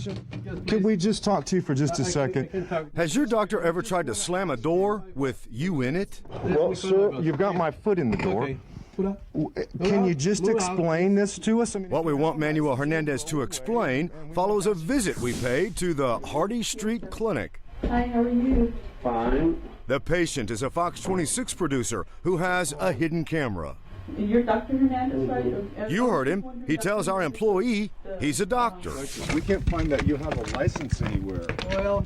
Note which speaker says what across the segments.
Speaker 1: physician? Could we just talk to you for just a second?
Speaker 2: Has your doctor ever tried to slam a door with you in it?
Speaker 1: Well, sir, you've got my foot in the door. Can you just explain this to us?
Speaker 2: What we want Manuel Hernandez to explain follows a visit we paid to the Hardy Street Clinic.
Speaker 3: Hi, how are you?
Speaker 4: Fine.
Speaker 2: The patient is a Fox 26 producer who has a hidden camera.
Speaker 3: You're Dr. Hernandez, right?
Speaker 2: You heard him. He tells our employee he's a doctor.
Speaker 1: We can't find that you have a license anywhere.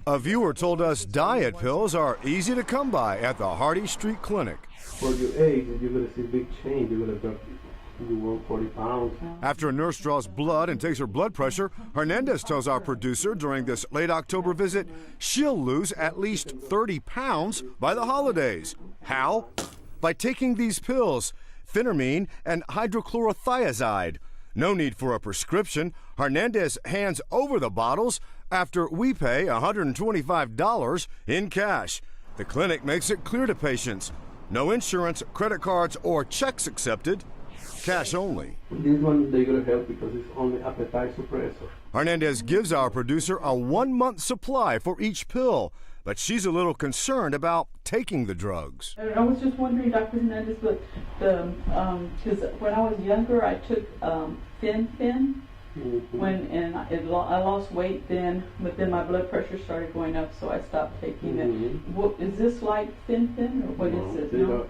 Speaker 2: A viewer told us diet pills are easy to come by at the Hardy Street Clinic.
Speaker 4: For your age, you're going to see big change. You're going to drop you 140 pounds.
Speaker 2: After a nurse draws blood and takes her blood pressure, Hernandez tells our producer during this late October visit she'll lose at least 30 pounds by the holidays. How? By taking these pills, phentermine and hydrochlorothiazide. No need for a prescription. Hernandez hands over the bottles after we pay $125 in cash. The clinic makes it clear to patients. No insurance, credit cards, or checks accepted. Cash only.
Speaker 4: This one they're going to help because it's only appetite suppressor.
Speaker 2: Hernandez gives our producer a 1-month supply for each pill, but she's a little concerned about taking the drugs.
Speaker 3: I was just wondering, Dr. Hernandez, because when I was younger, I took Fen. I lost weight then, but then my blood pressure started going up, so I stopped taking it. Is this like Fen, or what is this? No?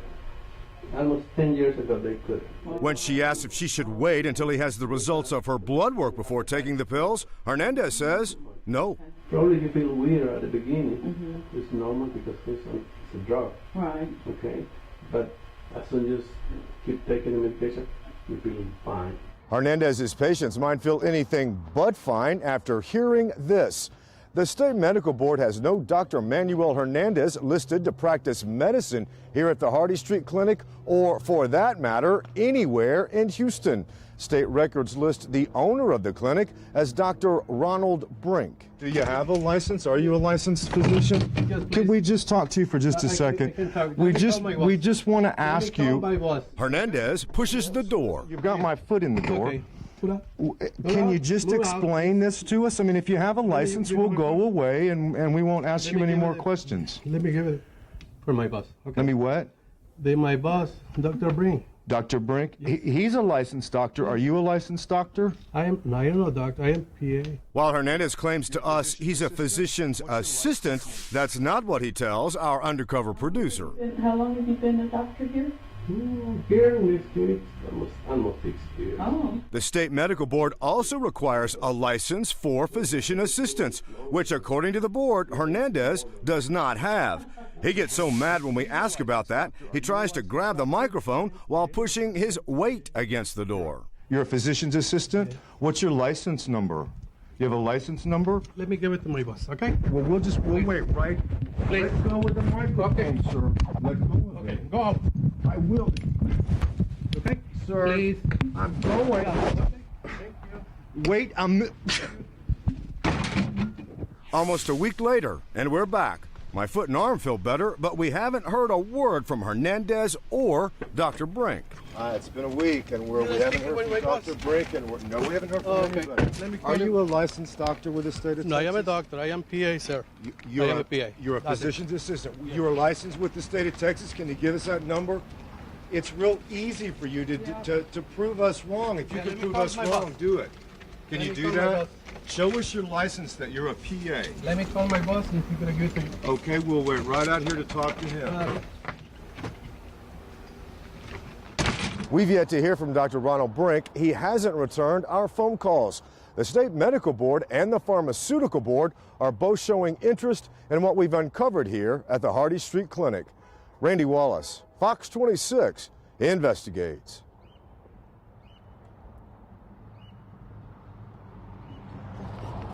Speaker 4: Almost 10 years ago they could.
Speaker 2: When she asks if she should wait until he has the results of her blood work before taking the pills, Hernandez says no.
Speaker 4: Probably you feel weird at the beginning. It's normal because it's a drug.
Speaker 3: Right.
Speaker 4: Okay. But as soon as you keep taking the medication, you feel fine.
Speaker 2: Hernandez's patients might feel anything but fine after hearing this. The state medical board has no Dr. Manuel Hernandez listed to practice medicine here at the Hardy Street Clinic, or for that matter, anywhere in Houston. State records list the owner of the clinic as Dr. Ronald Brink.
Speaker 1: Do you have a license? Are you a licensed physician? Could we just talk to you for just a second? We just want to ask you.
Speaker 2: Hernandez pushes the door.
Speaker 1: You've got my foot in the door. Can you just explain this to us? I mean, if you have a license, we'll go away and we won't ask you any more questions.
Speaker 4: Let me give it for my boss. Okay.
Speaker 1: Let me what?
Speaker 4: My boss, Dr. Brink.
Speaker 1: Dr. Brink? He's a licensed doctor. Are you a licensed doctor?
Speaker 4: I am not a doctor. I am PA.
Speaker 2: While Hernandez claims to us he's a physician's assistant, that's not what he tells our undercover producer.
Speaker 3: How long have you been a doctor here?
Speaker 4: Here in this clinic, almost 6 years.
Speaker 3: Oh.
Speaker 2: The state medical board also requires a license for physician assistants, which according to the board, Hernandez does not have. He gets so mad when we ask about that, he tries to grab the microphone while pushing his weight against the door.
Speaker 1: You're a physician's assistant? What's your license number? You have a license number?
Speaker 4: Let me give it to my boss, okay?
Speaker 1: Well, we'll wait, right?
Speaker 4: Please.
Speaker 1: Let go with the microphone, sir. Let go with
Speaker 4: Okay,
Speaker 1: it.
Speaker 4: go out.
Speaker 1: I will.
Speaker 4: Okay?
Speaker 1: Sir,
Speaker 4: Please.
Speaker 1: I'm going. Wait,
Speaker 2: Almost a week later, and we're back. My foot and arm feel better, but we haven't heard a word from Hernandez or Dr. Brink.
Speaker 1: It's been a week, and we haven't heard from Dr. Brink, and we haven't heard from anybody. Are you a licensed doctor with the state of Texas?
Speaker 4: No, I am a doctor. I am PA, sir. I am a PA.
Speaker 1: You're a physician's assistant. You're licensed with the state of Texas. Can you give us that number? It's real easy for you to prove us wrong. If you can prove us wrong, do it. Can you do that? Show us your license that you're a PA.
Speaker 4: Let me call my boss and he's going to give it to you.
Speaker 1: Okay, we'll wait right out here to talk to him.
Speaker 2: We've yet to hear from Dr. Ronald Brink. He hasn't returned our phone calls. The state medical board and the pharmaceutical board are both showing interest in what we've uncovered here at the Hardy Street Clinic. Randy Wallace, Fox 26, investigates.